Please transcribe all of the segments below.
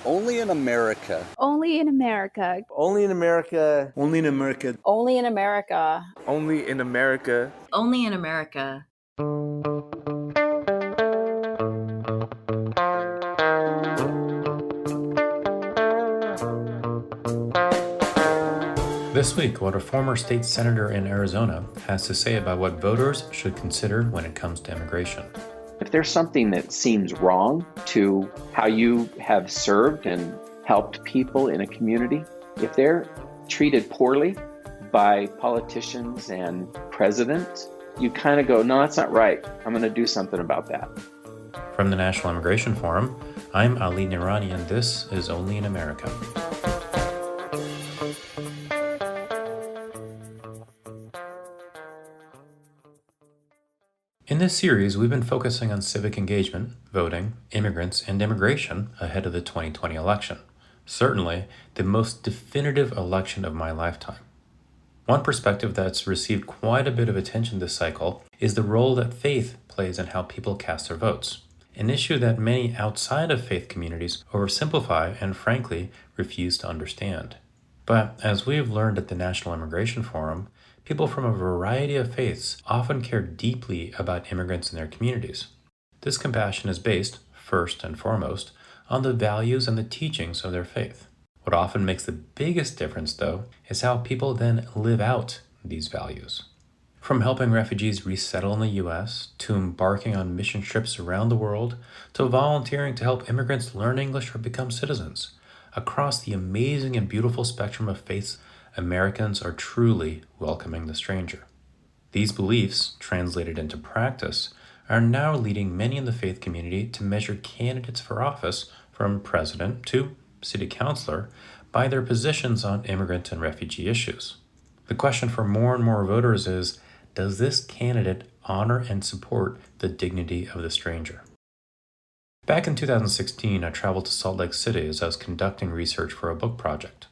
Only in America. Only in America. Only in America. Only in America. Only in America. Only in America. Only in America. This week, what a former state senator in Arizona has to say about what voters should consider when it comes to immigration. If there's something that seems wrong to how you have served and helped people in a community, if they're treated poorly by politicians and presidents, you kind of go, no, that's not right. I'm going to do something about that. From the National Immigration Forum, I'm Ali Nirani, and this is Only in America. In this series, we've been focusing on civic engagement, voting, immigrants, and immigration ahead of the 2020 election. Certainly, the most definitive election of my lifetime. One perspective that's received quite a bit of attention this cycle is the role that faith plays in how people cast their votes, an issue that many outside of faith communities oversimplify and frankly refuse to understand. But as we have learned at the National Immigration Forum, people from a variety of faiths often care deeply about immigrants in their communities. This compassion is based, first and foremost, on the values and the teachings of their faith. What often makes the biggest difference, though, is how people then live out these values. From helping refugees resettle in the U.S., to embarking on mission trips around the world, to volunteering to help immigrants learn English or become citizens, across the amazing and beautiful spectrum of faiths, Americans are truly welcoming the stranger. These beliefs, translated into practice, are now leading many in the faith community to measure candidates for office, from president to city councilor, by their positions on immigrant and refugee issues. The question for more and more voters is, does this candidate honor and support the dignity of the stranger? Back in 2016, I traveled to Salt Lake City as I was conducting research for a book project.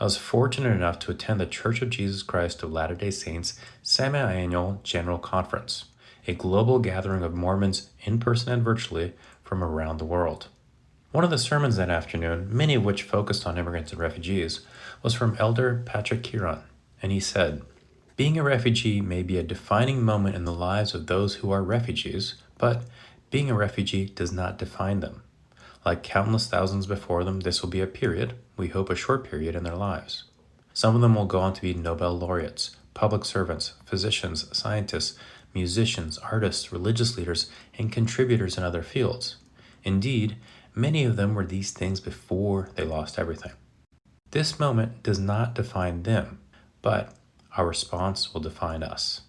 I was fortunate enough to attend the Church of Jesus Christ of Latter-day Saints semi-annual General Conference, a global gathering of Mormons in person and virtually from around the world. One of the sermons that afternoon, many of which focused on immigrants and refugees, was from Elder Patrick Kieran, and he said, "Being a refugee may be a defining moment in the lives of those who are refugees, but being a refugee does not define them. Like countless thousands before them, this will be a period, we hope a short period, in their lives. Some of them will go on to be Nobel laureates, public servants, physicians, scientists, musicians, artists, religious leaders, and contributors in other fields. Indeed, many of them were these things before they lost everything. This moment does not define them, but our response will define us."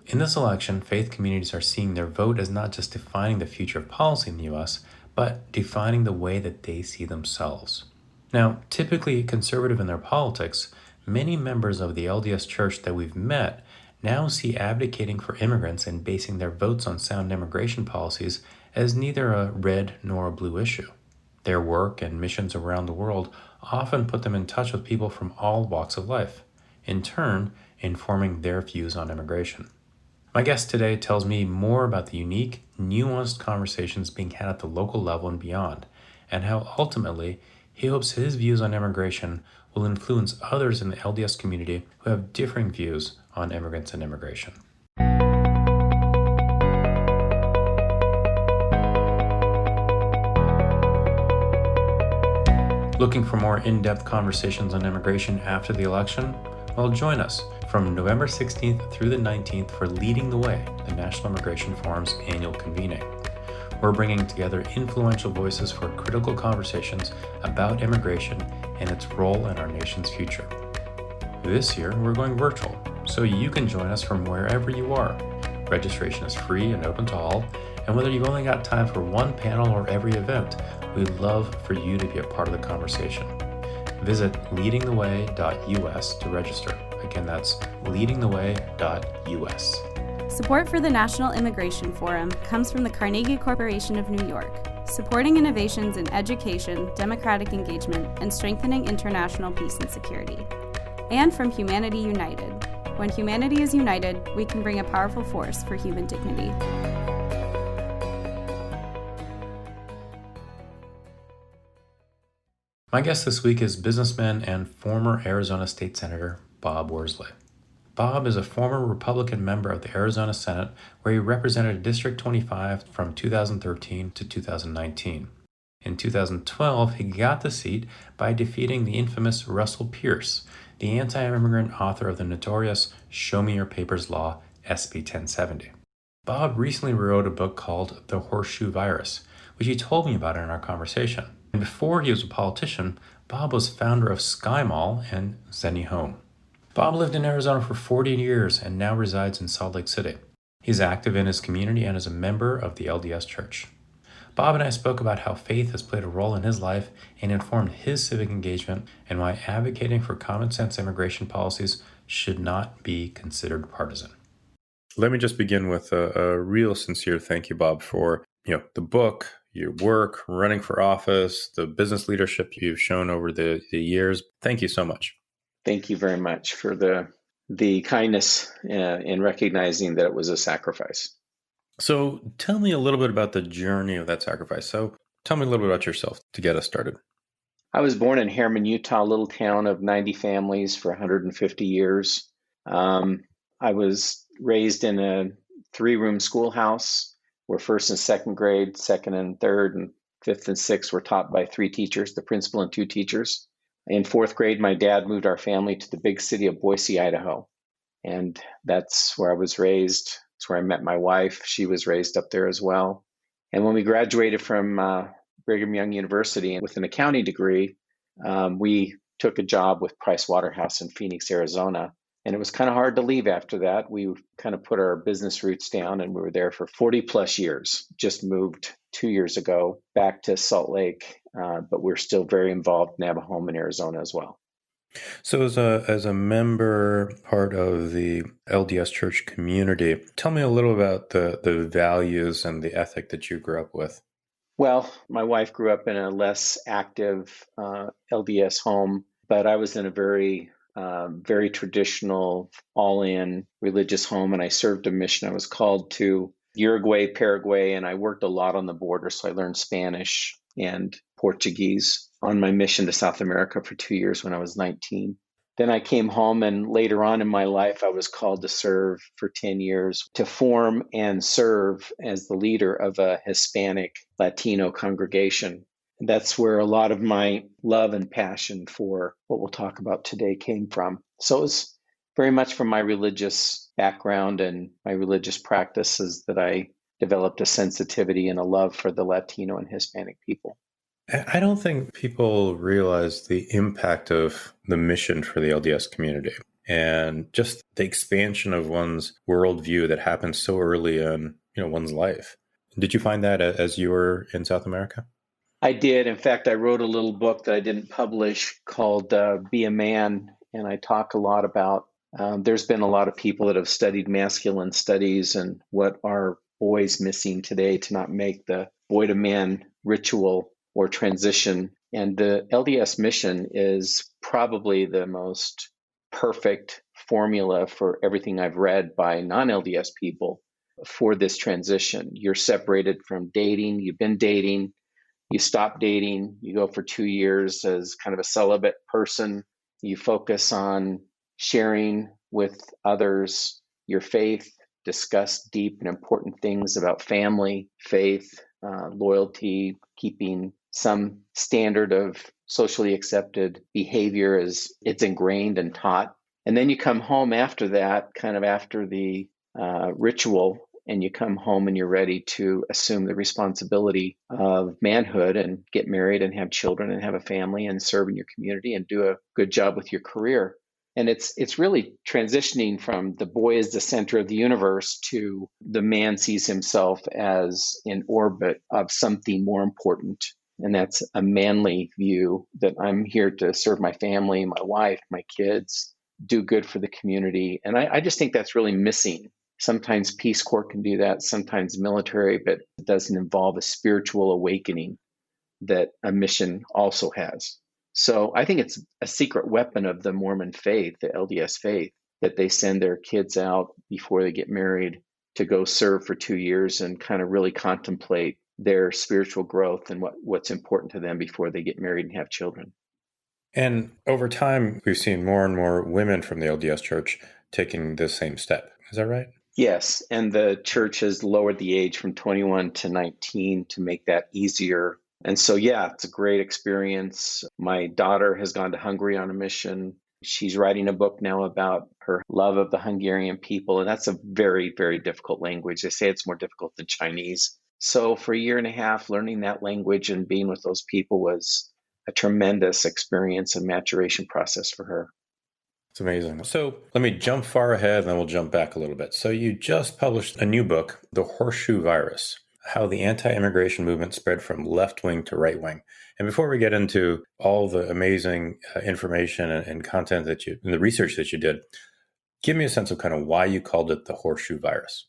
In this election, faith communities are seeing their vote as not just defining the future of policy in the U.S., but defining the way that they see themselves. Now, typically conservative in their politics, many members of the LDS Church that we've met now see abdicating for immigrants and basing their votes on sound immigration policies as neither a red nor a blue issue. Their work and missions around the world often put them in touch with people from all walks of life, in turn informing their views on immigration. My guest today tells me more about the unique, nuanced conversations being had at the local level and beyond, and how ultimately he hopes his views on immigration will influence others in the LDS community who have differing views on immigrants and immigration. Looking for more in-depth conversations on immigration after the election? Well, join us from November 16th through the 19th for Leading the Way, the National Immigration Forum's annual convening. We're bringing together influential voices for critical conversations about immigration and its role in our nation's future. This year, we're going virtual, so you can join us from wherever you are. Registration is free and open to all, and whether you've only got time for one panel or every event, we'd love for you to be a part of the conversation. Visit leadingtheway.us to register. Again, that's leadingtheway.us. Support for the National Immigration Forum comes from the Carnegie Corporation of New York, supporting innovations in education, democratic engagement, and strengthening international peace and security. And from Humanity United. When humanity is united, we can bring a powerful force for human dignity. My guest this week is businessman and former Arizona State Senator Bob Worsley. Bob is a former Republican member of the Arizona Senate, where he represented District 25 from 2013 to 2019. In 2012, he got the seat by defeating the infamous Russell Pierce, the anti-immigrant author of the notorious Show Me Your Papers Law, SB 1070. Bob recently wrote a book called The Horseshoe Virus, which he told me about in our conversation. And before he was a politician, Bob was founder of Sky Mall and Zenny Home. Bob lived in Arizona for 40 years and now resides in Salt Lake City. He's active in his community and is a member of the LDS Church. Bob and I spoke about how faith has played a role in his life and informed his civic engagement, and why advocating for common sense immigration policies should not be considered partisan. Let me just begin with a real sincere thank you, Bob, for the book, your work, running for office, the business leadership you've shown over the years. Thank you so much. Thank you very much for the kindness in recognizing that it was a sacrifice. So tell me a little bit about the journey of that sacrifice. So tell me a little bit about yourself to get us started. I was born in Harriman, Utah, a little town of 90 families for 150 years. I was raised in a 3-room schoolhouse where first and second grade, second and third, and fifth and sixth were taught by 3 teachers, the principal and 2 teachers. In 4th grade, my dad moved our family to the big city of Boise, Idaho. And that's where I was raised. It's where I met my wife. She was raised up there as well. And when we graduated from Brigham Young University with an accounting degree, we took a job with Price Waterhouse in Phoenix, Arizona. And it was kind of hard to leave after that. We kind of put our business roots down, and we were there for 40 plus years. Just moved 2 years ago back to Salt Lake, but we're still very involved and have a home in Arizona as well. So as a member, part of the LDS Church community, tell me a little about the values and the ethic that you grew up with. Well, my wife grew up in a less active LDS home, but I was in a very traditional, all-in religious home, and I served a mission. I was called to Uruguay, Paraguay, and I worked a lot on the border, so I learned Spanish and Portuguese on my mission to South America for 2 years when I was 19. Then I came home, and later on in my life, I was called to serve for 10 years to form and serve as the leader of a Hispanic Latino congregation. And that's where a lot of my love and passion for what we'll talk about today came from. So it was very much from my religious background and my religious practices that I developed a sensitivity and a love for the Latino and Hispanic people. I don't think people realize the impact of the mission for the LDS community and just the expansion of one's worldview that happens so early in one's life. Did you find that as you were in South America? I did. In fact, I wrote a little book that I didn't publish called Be a Man, and I talk a lot about, there's been a lot of people that have studied masculine studies and what are boys missing today to not make the boy to man ritual or transition. And the LDS mission is probably the most perfect formula for everything I've read by non-LDS people for this transition. You're separated from dating, you've been dating, you stop dating, you go for 2 years as kind of a celibate person. You focus on sharing with others your faith, discuss deep and important things about family, faith, loyalty, keeping some standard of socially accepted behavior as it's ingrained and taught. And then you come home after that, kind of after the ritual, and you come home and you're ready to assume the responsibility of manhood and get married and have children and have a family and serve in your community and do a good job with your career. And it's really transitioning from the boy is the center of the universe to the man sees himself as in orbit of something more important. And that's a manly view that I'm here to serve my family, my wife, my kids, do good for the community. And I just think that's really missing. Sometimes Peace Corps can do that, sometimes military, but it doesn't involve a spiritual awakening that a mission also has. So I think it's a secret weapon of the Mormon faith, the LDS faith, that they send their kids out before they get married to go serve for 2 years and kind of really contemplate their spiritual growth and what's important to them before they get married and have children. And over time, we've seen more and more women from the LDS Church taking this same step. Is that right? Yes, and the church has lowered the age from 21 to 19 to make that easier. And so, yeah, it's a great experience. My daughter has gone to Hungary on a mission. She's writing a book now about her love of the Hungarian people, and that's a very, very difficult language. They say it's more difficult than Chinese. So for a year and a half, learning that language and being with those people was a tremendous experience and maturation process for her. It's amazing. So let me jump far ahead and then we'll jump back a little bit. So you just published a new book, The Horseshoe Virus, How the Anti-Immigration Movement Spread from Left Wing to Right Wing. And before we get into all the amazing information and content and the research that you did, give me a sense of kind of why you called it the Horseshoe Virus.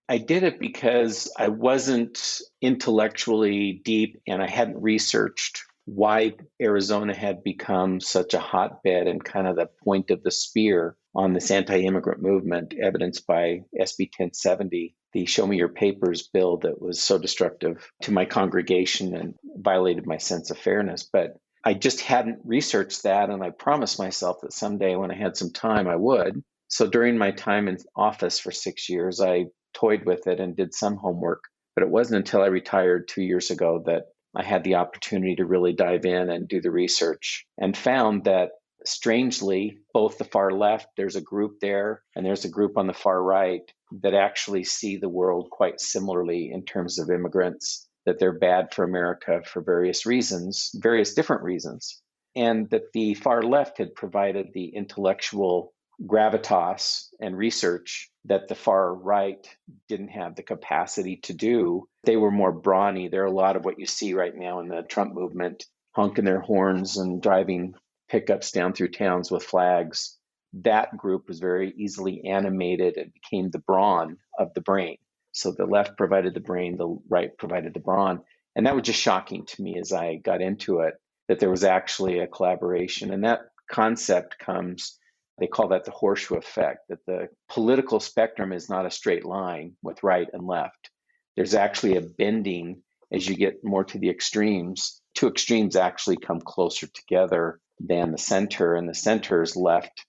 I did it because I wasn't intellectually deep and I hadn't researched why Arizona had become such a hotbed and kind of the point of the spear on this anti-immigrant movement, evidenced by SB 1070, the Show Me Your Papers bill that was so destructive to my congregation and violated my sense of fairness. But I just hadn't researched that, and I promised myself that someday when I had some time, I would. So during my time in office for 6 years, I toyed with it and did some homework. But it wasn't until I retired 2 years ago that I had the opportunity to really dive in and do the research, and found that, strangely, both the far left, there's a group there, and there's a group on the far right that actually see the world quite similarly in terms of immigrants, that they're bad for America for various reasons, various different reasons, and that the far left had provided the intellectual gravitas and research that the far right didn't have the capacity to do. They were more brawny. There are a lot of what you see right now in the Trump movement, honking their horns and driving pickups down through towns with flags. That group was very easily animated and became the brawn of the brain. So the left provided the brain, the right provided the brawn. And that was just shocking to me as I got into it, that there was actually a collaboration. And that concept comes, they call that the horseshoe effect, that the political spectrum is not a straight line with right and left. There's actually a bending as you get more to the extremes. Two extremes actually come closer together than the center, and the center is left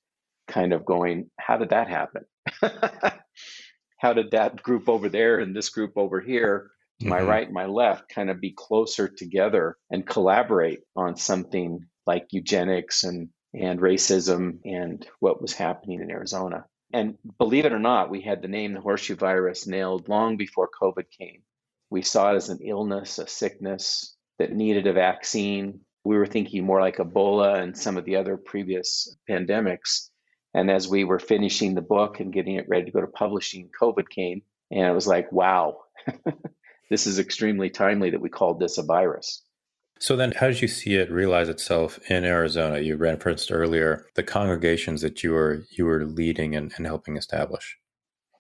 kind of going, how did that happen? How did that group over there and this group over here, my right and my left, kind of be closer together and collaborate on something like eugenics and racism and what was happening in Arizona? And believe it or not, we had the name the Horseshoe Virus nailed long before COVID came. We saw it as an illness, a sickness that needed a vaccine. We were thinking more like Ebola and some of the other previous pandemics. And as we were finishing the book and getting it ready to go to publishing, COVID came. And it was like, wow, this is extremely timely that we called this a virus. So then how did you see it realize itself in Arizona? You referenced earlier the congregations that you were leading and helping establish.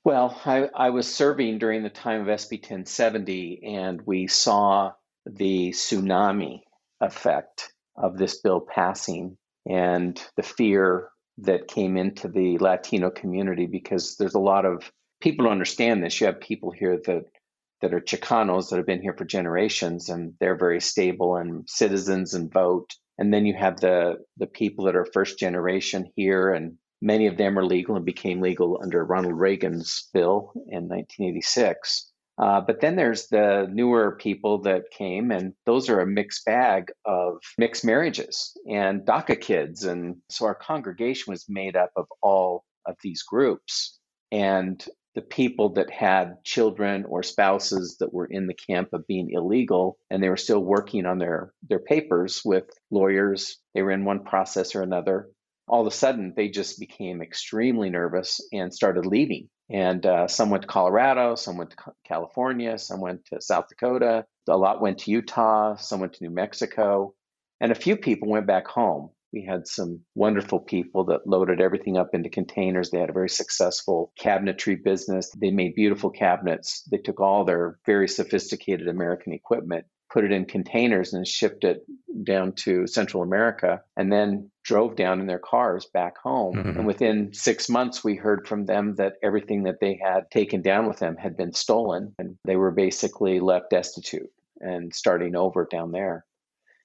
Well, I was serving during the time of SB 1070, and we saw the tsunami effect of this bill passing and the fear that came into the Latino community, because there's a lot of people who understand this. You have people here that are Chicanos that have been here for generations, and they're very stable and citizens and vote. And then you have the people that are first generation here, and many of them are legal and became legal under Ronald Reagan's bill in 1986. But then there's the newer people that came, and those are a mixed bag of mixed marriages and DACA kids. And so our congregation was made up of all of these groups. And the people that had children or spouses that were in the camp of being illegal, and they were still working on their papers with lawyers, they were in one process or another. All of a sudden, they just became extremely nervous and started leaving. And some went to Colorado, some went to California, some went to South Dakota, a lot went to Utah, some went to New Mexico, and a few people went back home. We had some wonderful people that loaded everything up into containers. They had a very successful cabinetry business. They made beautiful cabinets. They took all their very sophisticated American equipment put it in containers and shipped it down to Central America, and then drove down in their cars back home. Mm-hmm. And within 6 months, we heard from them that everything that they had taken down with them had been stolen, and they were basically left destitute and starting over down there.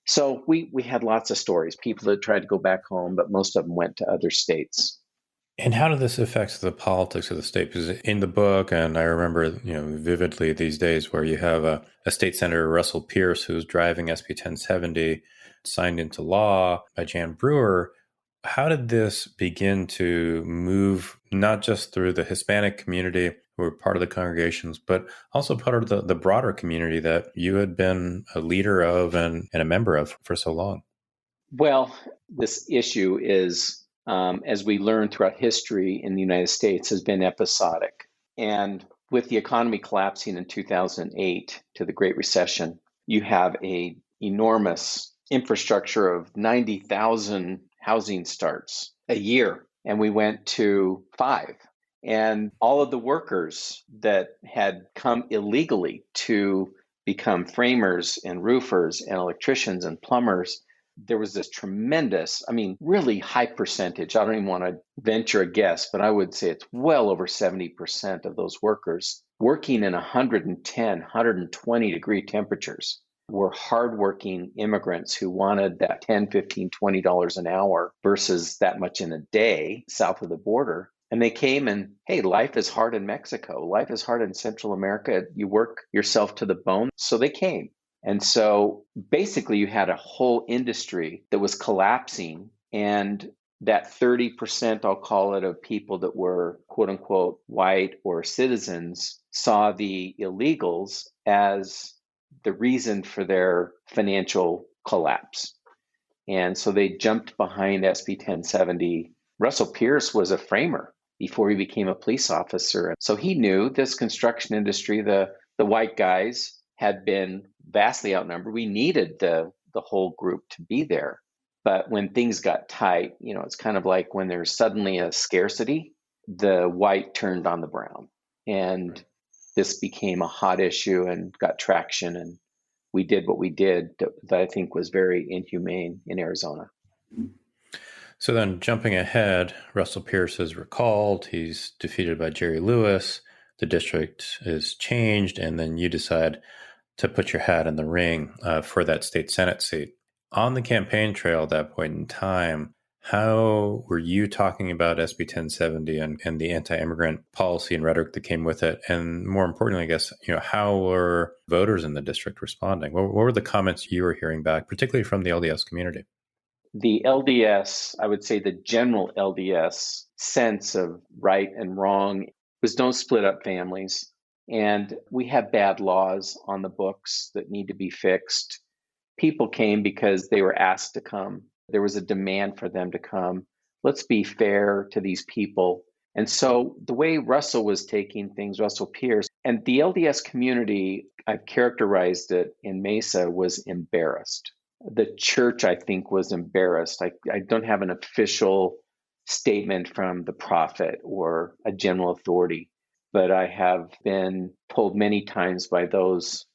So we had lots of stories, people that tried to go back home, but most of them went to other states. And how did this affect the politics of the state? Because in the book, and I remember, vividly these days, where you have a state senator, Russell Pierce, who's driving SB 1070, signed into law by Jan Brewer. How did this begin to move, not just through the Hispanic community who were part of the congregations, but also part of the broader community that you had been a leader of and a member of for so long? Well, this issue is, as we learn throughout history in the United States, has been episodic. And with the economy collapsing in 2008 to the Great Recession, you have an enormous infrastructure of 90,000 housing starts a year. And we went to 5. And all of the workers that had come illegally to become framers and roofers and electricians and plumbers, there was this tremendous, really high percentage. I don't even want to venture a guess, but I would say it's well over 70% of those workers working in 110, 120 degree temperatures were hardworking immigrants who wanted that $10, $15, $20 an hour versus that much in a day south of the border. And they came and, hey, life is hard in Mexico. Life is hard in Central America. You work yourself to the bone. So they came. And so basically you had a whole industry that was collapsing, and that 30%, I'll call it, of people that were quote unquote white or citizens saw the illegals as the reason for their financial collapse. And so they jumped behind SB 1070. Russell Pierce was a framer before he became a police officer. So he knew this construction industry, the white guys had been vastly outnumbered. We needed the whole group to be there. But when things got tight, it's kind of like when there's suddenly a scarcity, the white turned on the brown. And this became a hot issue and got traction. And we did what we did that I think was very inhumane in Arizona. So then jumping ahead, Russell Pierce is recalled. He's defeated by Jerry Lewis. The district is changed. And then you decide to put your hat in the ring for that state Senate seat. On the campaign trail at that point in time, how were you talking about SB 1070 and the anti-immigrant policy and rhetoric that came with it? And more importantly, I guess, how were voters in the district responding? What were the comments you were hearing back, particularly from the LDS community? The LDS, I would say the general LDS sense of right and wrong was don't split up families. And we have bad laws on the books that need to be fixed. People came because they were asked to come. There was a demand for them to come. Let's be fair to these people. And so the way Russell was taking things, Russell Pierce, and the LDS community, I've characterized it in Mesa, was embarrassed. The church, I think, was embarrassed. I don't have an official statement from the prophet or a general authority, but I have been told many times by those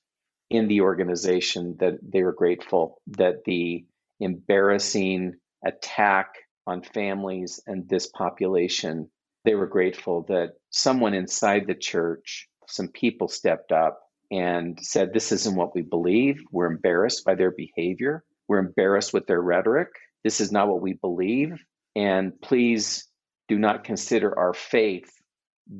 in the organization that they were grateful that the embarrassing attack on families and this population, they were grateful that someone inside the church, some people stepped up and said, this isn't what we believe. We're embarrassed by their behavior. We're embarrassed with their rhetoric. This is not what we believe. And please do not consider our faith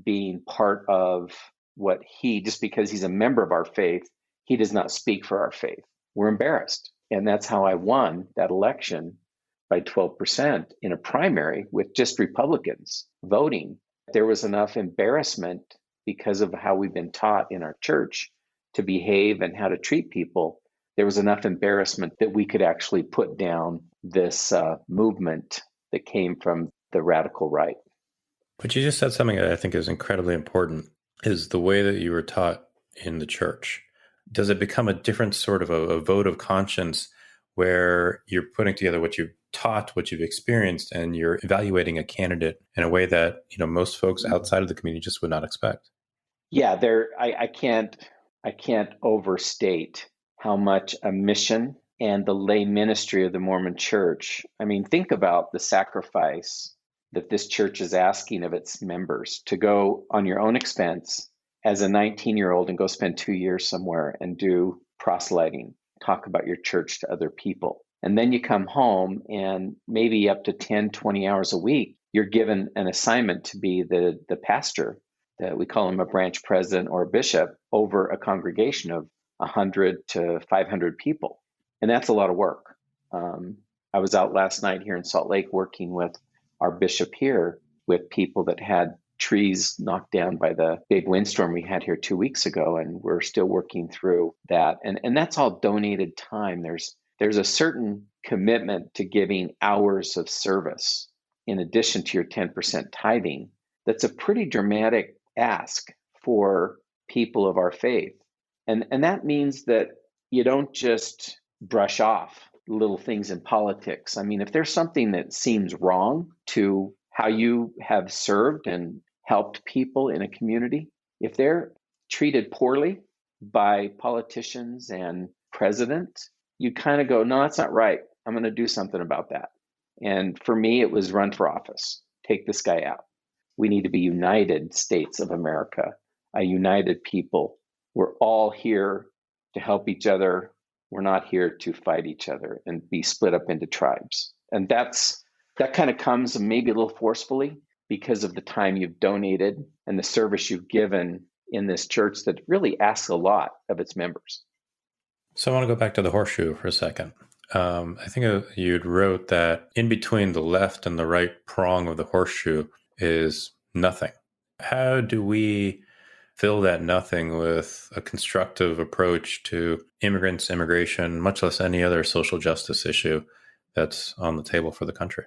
being part of what just because he's a member of our faith, he does not speak for our faith. We're embarrassed. And that's how I won that election by 12% in a primary with just Republicans voting. There was enough embarrassment because of how we've been taught in our church to behave and how to treat people. There was enough embarrassment that we could actually put down this movement that came from the radical right. But you just said something that I think is incredibly important, is the way that you were taught in the church. Does it become a different sort of a vote of conscience where you're putting together what you've taught, what you've experienced, and you're evaluating a candidate in a way that, most folks outside of the community just would not expect? Yeah, I can't overstate how much a mission and the lay ministry of the Mormon Church, I mean, think about the sacrifice that this church is asking of its members to go on your own expense as a 19-year-old and go spend 2 years somewhere and do proselyting, talk about your church to other people. And then you come home and maybe up to 10, 20 hours a week, you're given an assignment to be the pastor, that we call him a branch president or a bishop, over a congregation of 100 to 500 people. And that's a lot of work. I was out last night here in Salt Lake working with our bishop here with people that had trees knocked down by the big windstorm we had here 2 weeks ago. And we're still working through that. And that's all donated time. There's a certain commitment to giving hours of service in addition to your 10% tithing. That's a pretty dramatic ask for people of our faith. And that means that you don't just brush off little things in politics. I mean, if there's something that seems wrong to how you have served and helped people in a community, if they're treated poorly by politicians and presidents, you kind of go, no, that's not right. I'm going to do something about that. And for me, it was run for office. Take this guy out. We need to be United States of America, a united people. We're all here to help each other. We're not here to fight each other and be split up into tribes. And that kind of comes maybe a little forcefully because of the time you've donated and the service you've given in this church that really asks a lot of its members. So I want to go back to the horseshoe for a second. I think you'd wrote that in between the left and the right prong of the horseshoe is nothing. How do we fill that nothing with a constructive approach to immigrants, immigration, much less any other social justice issue that's on the table for the country?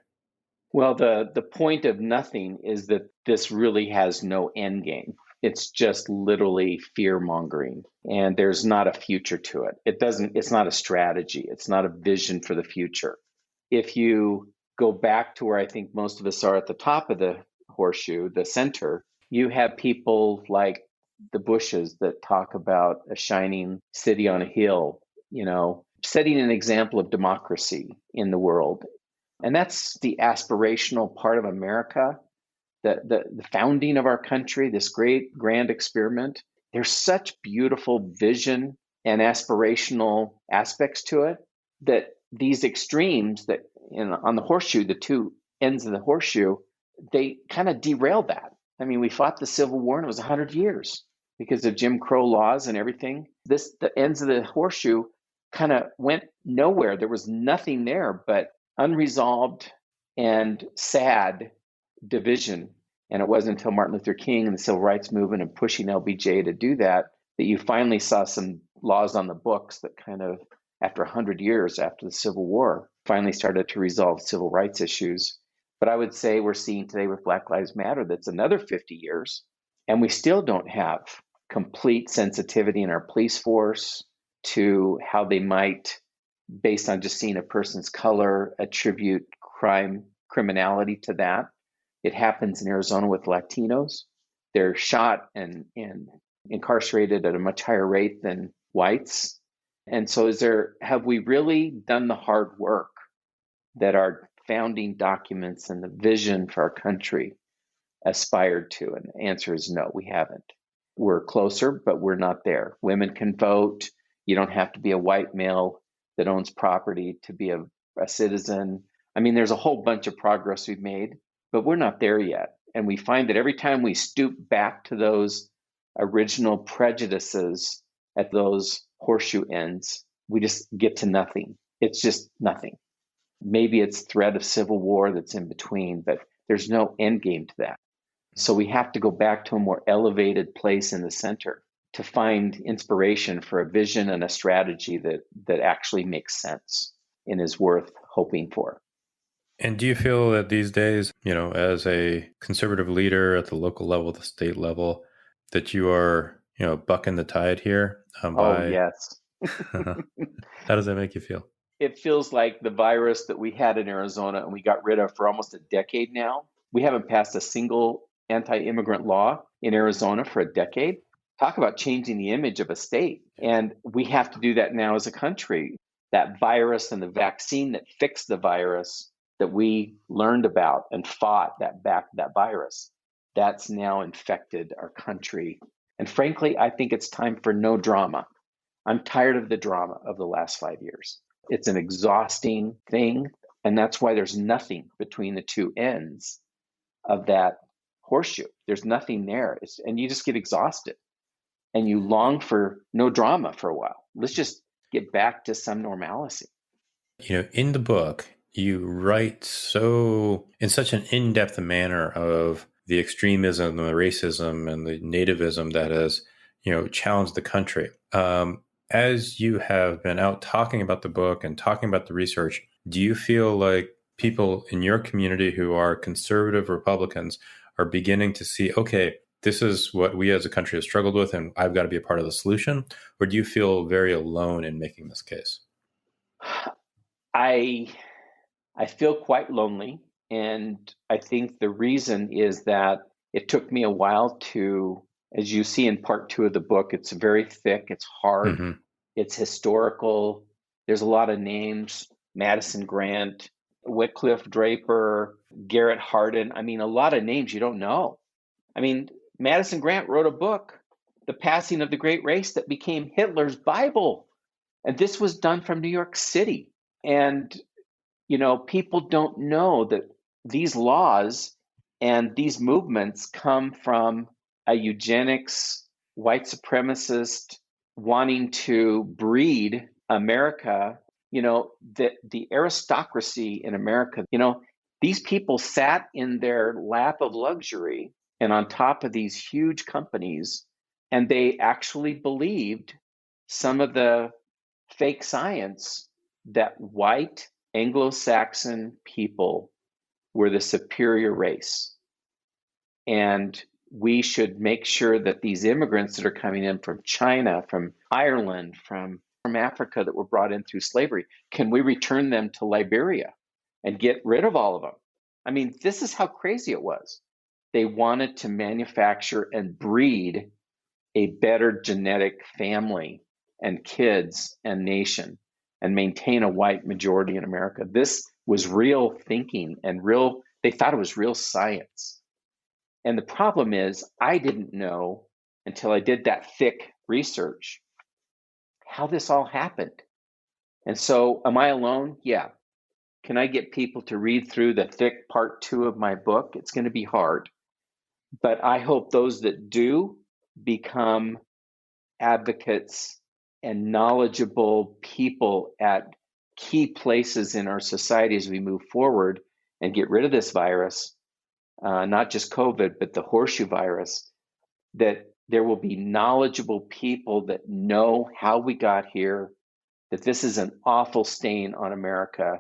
Well, the point of nothing is that this really has no end game. It's just literally fear mongering, and there's not a future to it. It's not a strategy. It's not a vision for the future. If you go back to where I think most of us are at the top of the horseshoe, the center, you have people like the Bushes that talk about a shining city on a hill, setting an example of democracy in the world. And that's the aspirational part of America, the founding of our country, this great grand experiment. There's such beautiful vision and aspirational aspects to it that these extremes that on the horseshoe, the two ends of the horseshoe, they kind of derailed that. I mean, we fought the Civil War and it was 100 years because of Jim Crow laws and everything. The ends of the horseshoe kind of went nowhere. There was nothing there but unresolved and sad division. And it wasn't until Martin Luther King and the Civil Rights Movement and pushing LBJ to do that you finally saw some laws on the books that kind of, after 100 years after the Civil War, finally started to resolve civil rights issues. But I would say we're seeing today with Black Lives Matter, that's another 50 years. And we still don't have complete sensitivity in our police force to how they might, based on just seeing a person's color, attribute criminality to that. It happens in Arizona with Latinos. They're shot and incarcerated at a much higher rate than whites. And so have we really done the hard work that our founding documents and the vision for our country aspired to? And the answer is no, we haven't. We're closer, but we're not there. Women can vote. You don't have to be a white male that owns property to be a citizen. I mean, there's a whole bunch of progress we've made, but we're not there yet. And we find that every time we stoop back to those original prejudices at those horseshoe ends, we just get to nothing. It's just nothing. Maybe it's threat of civil war that's in between, but there's no end game to that. So we have to go back to a more elevated place in the center to find inspiration for a vision and a strategy that actually makes sense and is worth hoping for. And do you feel that these days, as a conservative leader at the local level, the state level, that you are, bucking the tide here? Oh, yes. How does that make you feel? It feels like the virus that we had in Arizona and we got rid of for almost a decade now. We haven't passed a single anti-immigrant law in Arizona for a decade. Talk about changing the image of a state. And we have to do that now as a country. That virus and the vaccine that fixed the virus that we learned about and fought that virus, that's now infected our country. And frankly, I think it's time for no drama. I'm tired of the drama of the last 5 years. It's an exhausting thing. And that's why there's nothing between the two ends of that horseshoe. There's nothing there. And you just get exhausted and you long for no drama for a while. Let's just get back to some normalcy. In the book, you write in such an in-depth manner of the extremism, the racism, and the nativism that has, challenged the country. As you have been out talking about the book and talking about the research, do you feel like people in your community who are conservative Republicans are beginning to see, okay, this is what we as a country have struggled with, and I've got to be a part of the solution? Or do you feel very alone in making this case? I feel quite lonely. And I think the reason is that it took me a while to, as you see in part 2 of the book, it's very thick, it's hard, Mm-hmm. It's historical. There's a lot of names: Madison Grant, Wycliffe Draper, Garrett Hardin. I mean, a lot of names you don't know. I mean, Madison Grant wrote a book, The Passing of the Great Race, that became Hitler's Bible. And this was done from New York City. And, people don't know that these laws and these movements come from a eugenics, white supremacist wanting to breed America, the aristocracy in America, these people sat in their lap of luxury and on top of these huge companies, and they actually believed some of the fake science that white Anglo-Saxon people were the superior race. And we should make sure that these immigrants that are coming in from China, from Ireland, from Africa that were brought in through slavery, can we return them to Liberia and get rid of all of them? I mean, this is how crazy it was. They wanted to manufacture and breed a better genetic family and kids and nation and maintain a white majority in America. This was real thinking and they thought it was real science. And the problem is, I didn't know until I did that thick research how this all happened. And so, am I alone? Yeah. Can I get people to read through the thick part 2 of my book? It's going to be hard. But I hope those that do become advocates and knowledgeable people at key places in our society as we move forward and get rid of this virus. Not just COVID, but the horseshoe virus, that there will be knowledgeable people that know how we got here, that this is an awful stain on America,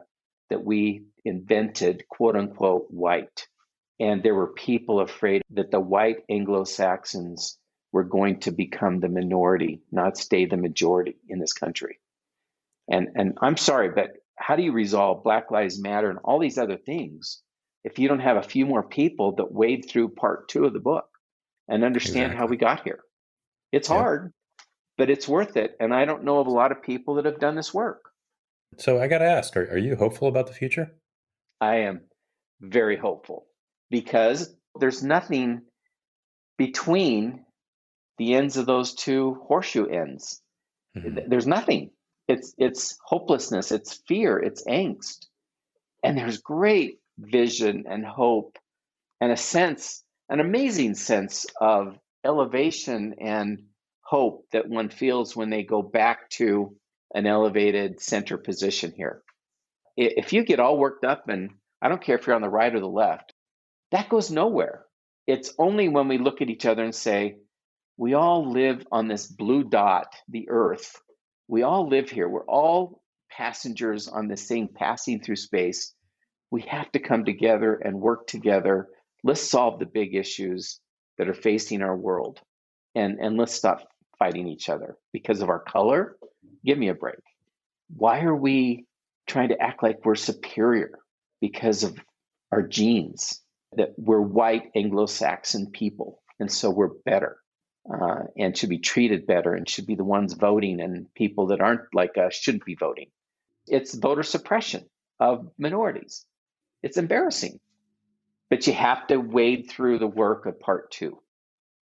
that we invented, quote unquote, white. And there were people afraid that the white Anglo-Saxons were going to become the minority, not stay the majority in this country. And I'm sorry, but how do you resolve Black Lives Matter and all these other things if you don't have a few more people that wade through part 2 of the book and understand how we got here? It's hard, but it's worth it. And I don't know of a lot of people that have done this work. So I got to ask, are you hopeful about the future? I am very hopeful because there's nothing between the ends of those two horseshoe ends. Mm-hmm. There's nothing. It's hopelessness, it's fear, it's angst. And there's great vision and hope and an amazing sense of elevation and hope that one feels when they go back to an elevated center position here. If you get all worked up, and I don't care if you're on the right or the left, that goes nowhere. It's only when we look at each other and say, we all live on this blue dot, the earth. We all live here. We're all passengers on this thing passing through space. We have to come together and work together. Let's solve the big issues that are facing our world. And let's stop fighting each other because of our color. Give me a break. Why are we trying to act like we're superior because of our genes, that we're white Anglo-Saxon people, and so we're better? and should be treated better and should be the ones voting, and people that aren't like us shouldn't be voting. It's voter suppression of minorities. It's embarrassing. But you have to wade through the work of part 2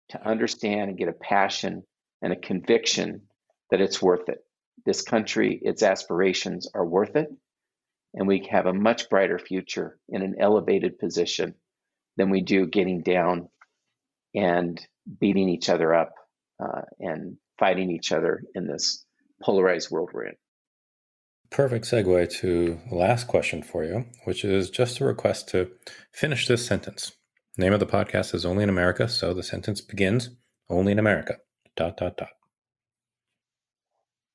to understand and get a passion and a conviction that it's worth it. This country, its aspirations are worth it, and we have a much brighter future in an elevated position than we do getting down and beating each other up and fighting each other in this polarized world we're in. Perfect segue to the last question for you, which is just a request to finish this sentence. The name of the podcast is Only in America, so the sentence begins, Only in America, ...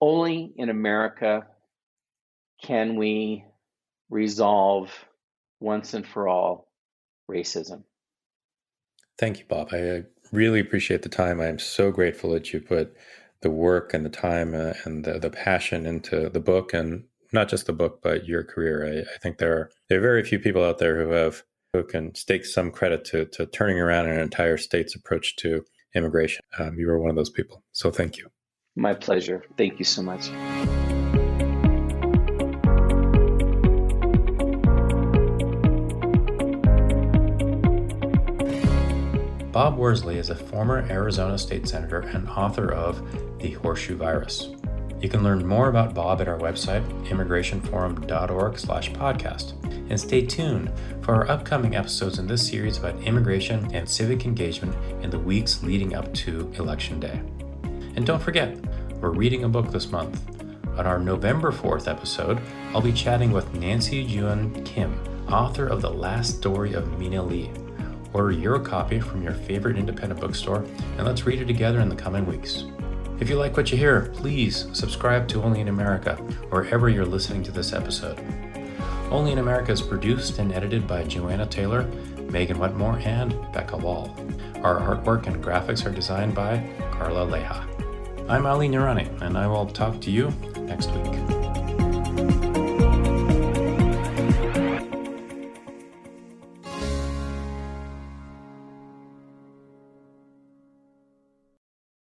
Only in America can we resolve once and for all racism. Thank you, Bob. I really appreciate the time. I am so grateful that you put the work and the time and the passion into the book, and not just the book, but your career. I think there are very few people out there who can stake some credit to turning around an entire state's approach to immigration. You were one of those people. So thank you. My pleasure. Thank you so much. Bob Worsley is a former Arizona state senator and author of The Horseshoe Virus. You can learn more about Bob at our website, immigrationforum.org/podcast. And stay tuned for our upcoming episodes in this series about immigration and civic engagement in the weeks leading up to Election Day. And don't forget, we're reading a book this month. On our November 4th episode, I'll be chatting with Nancy Juen Kim, author of The Last Story of Mina Lee. Order your copy from your favorite independent bookstore, and let's read it together in the coming weeks. If you like what you hear, please subscribe to Only in America, wherever you're listening to this episode. Only in America is produced and edited by Joanna Taylor, Megan Wetmore, and Becca Wall. Our artwork and graphics are designed by Carla Leha. I'm Ali Nurani, and I will talk to you next week.